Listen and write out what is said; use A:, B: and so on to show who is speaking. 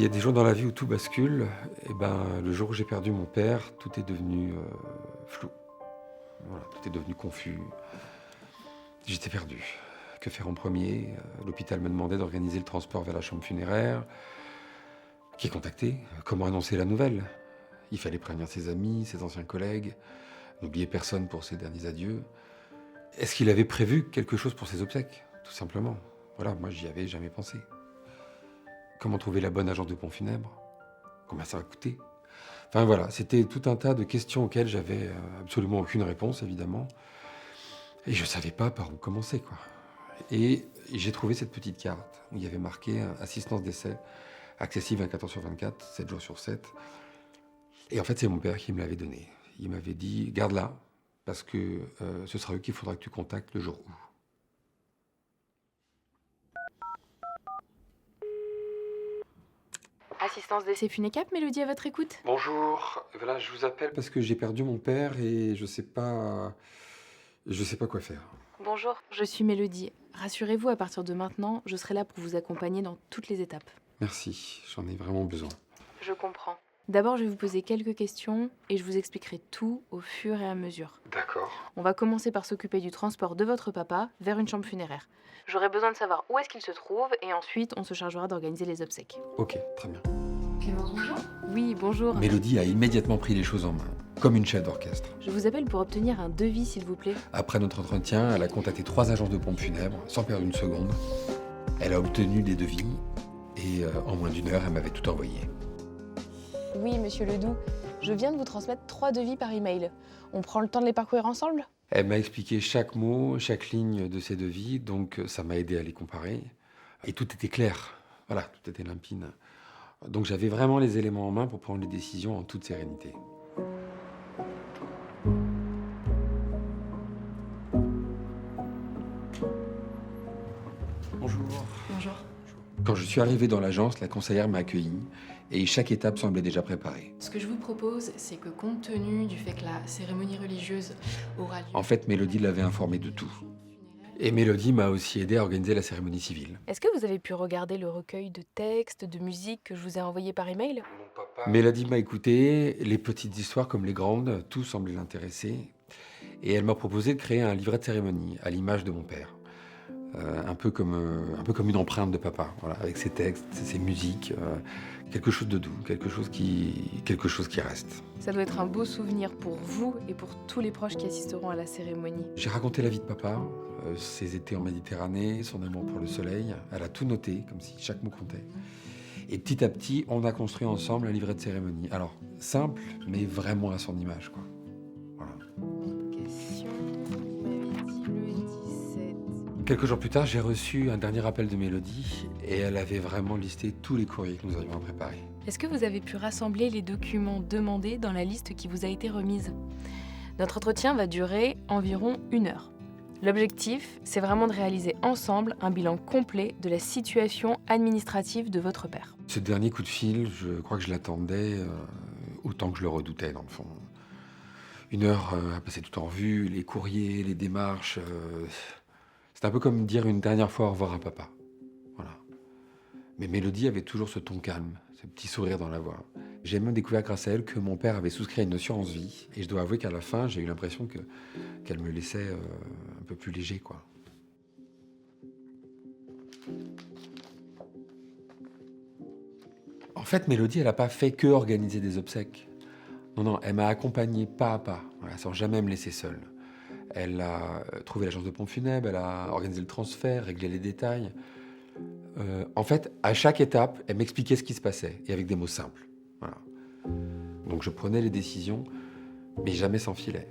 A: Il y a des jours dans la vie où tout bascule. Et ben, le jour où j'ai perdu mon père, tout est devenu flou. Voilà, tout est devenu confus. J'étais perdu. Que faire en premier? L'hôpital me demandait d'organiser le transport vers la chambre funéraire. Qui contacter? Comment annoncer la nouvelle? Il fallait prévenir ses amis, ses anciens collègues, n'oublier personne pour ses derniers adieux. Est-ce qu'il avait prévu quelque chose pour ses obsèques? Tout simplement. Voilà, moi j'y avais jamais pensé. Comment trouver la bonne agence de pompes funèbres? Combien ça va coûter? Enfin voilà, c'était tout un tas de questions auxquelles j'avais absolument aucune réponse, évidemment. Et je savais pas par où commencer, quoi. Et j'ai trouvé cette petite carte où il y avait marqué assistance décès, accessible 24 heures sur 24, 7 jours sur 7. Et en fait, c'est mon père qui me l'avait donnée. Il m'avait dit, garde-la, parce que ce sera eux qu'il faudra que tu contactes le jour où.
B: Assistance d'essai Funecap, Mélodie à votre écoute.
A: Bonjour, voilà, je vous appelle parce que j'ai perdu mon père et je sais pas quoi faire.
B: Bonjour, je suis Mélodie. Rassurez-vous, à partir de maintenant, je serai là pour vous accompagner dans toutes les étapes.
A: Merci, j'en ai vraiment besoin.
B: Je comprends. D'abord, je vais vous poser quelques questions et je vous expliquerai tout au fur et à mesure.
A: D'accord.
B: On va commencer par s'occuper du transport de votre papa vers une chambre funéraire. J'aurai besoin de savoir où est-ce qu'il se trouve et ensuite on se chargera d'organiser les obsèques.
A: Ok, très bien.
C: Clémence, bonjour.
B: Oui, bonjour.
A: Mélodie a immédiatement pris les choses en main, comme une chef d'orchestre.
B: Je vous appelle pour obtenir un devis, s'il vous plaît.
A: Après notre entretien, elle a contacté 3 agences de pompes funèbres, sans perdre une seconde. Elle a obtenu des devis et en moins d'1 heure, elle m'avait tout envoyé.
B: Oui, monsieur Ledoux, je viens de vous transmettre 3 devis par email. On prend le temps de les parcourir ensemble?
A: Elle m'a expliqué chaque mot, chaque ligne de ces devis, donc ça m'a aidé à les comparer. Et tout était clair, voilà, tout était limpide. Donc j'avais vraiment les éléments en main pour prendre les décisions en toute sérénité. Bonjour.
C: Bonjour.
A: Quand je suis arrivé dans l'agence, la conseillère m'a accueilli et chaque étape semblait déjà préparée.
C: Ce que je vous propose, c'est que compte tenu du fait que la cérémonie religieuse aura lieu...
A: En fait, Mélodie l'avait informé de tout. Et Mélodie m'a aussi aidé à organiser la cérémonie civile.
B: Est-ce que vous avez pu regarder le recueil de textes, de musique que je vous ai envoyé par email?
A: Mélodie m'a écouté, les petites histoires comme les grandes, tout semblait l'intéresser. Et elle m'a proposé de créer un livret de cérémonie, à l'image de mon père. Un peu comme une empreinte de papa, voilà, avec ses textes, ses musiques, quelque chose de doux, quelque chose qui reste.
B: Ça doit être un beau souvenir pour vous et pour tous les proches qui assisteront à la cérémonie.
A: J'ai raconté la vie de papa, ses étés en Méditerranée, son amour pour le soleil. Elle a tout noté, comme si chaque mot comptait. Et petit à petit, on a construit ensemble un livret de cérémonie. Alors, simple, mais vraiment à son image, quoi. Voilà.
B: Question, vous m'avez dit le 17.
A: Quelques jours plus tard, j'ai reçu un dernier appel de Mélodie et elle avait vraiment listé tous les courriers que nous avions à préparer.
B: Est-ce que vous avez pu rassembler les documents demandés dans la liste qui vous a été remise? Notre entretien va durer environ 1 heure. L'objectif, c'est vraiment de réaliser ensemble un bilan complet de la situation administrative de votre père.
A: Ce dernier coup de fil, je crois que je l'attendais autant que je le redoutais, dans le fond. 1 heure à passer tout en revue, les courriers, les démarches. C'est un peu comme dire une dernière fois au revoir à papa. Voilà. Mais Mélodie avait toujours ce ton calme, ce petit sourire dans la voix. J'ai même découvert grâce à elle que mon père avait souscrit à une assurance vie. Et je dois avouer qu'à la fin, j'ai eu l'impression qu'elle me laissait un peu plus léger, quoi. En fait, Mélodie, elle n'a pas fait que organiser des obsèques. Non, elle m'a accompagné pas à pas, voilà, sans jamais me laisser seule. Elle a trouvé l'agence de pompes funèbres, elle a organisé le transfert, réglé les détails. En fait, à chaque étape, elle m'expliquait ce qui se passait, et avec des mots simples. Voilà. Donc je prenais les décisions, mais jamais sans filet.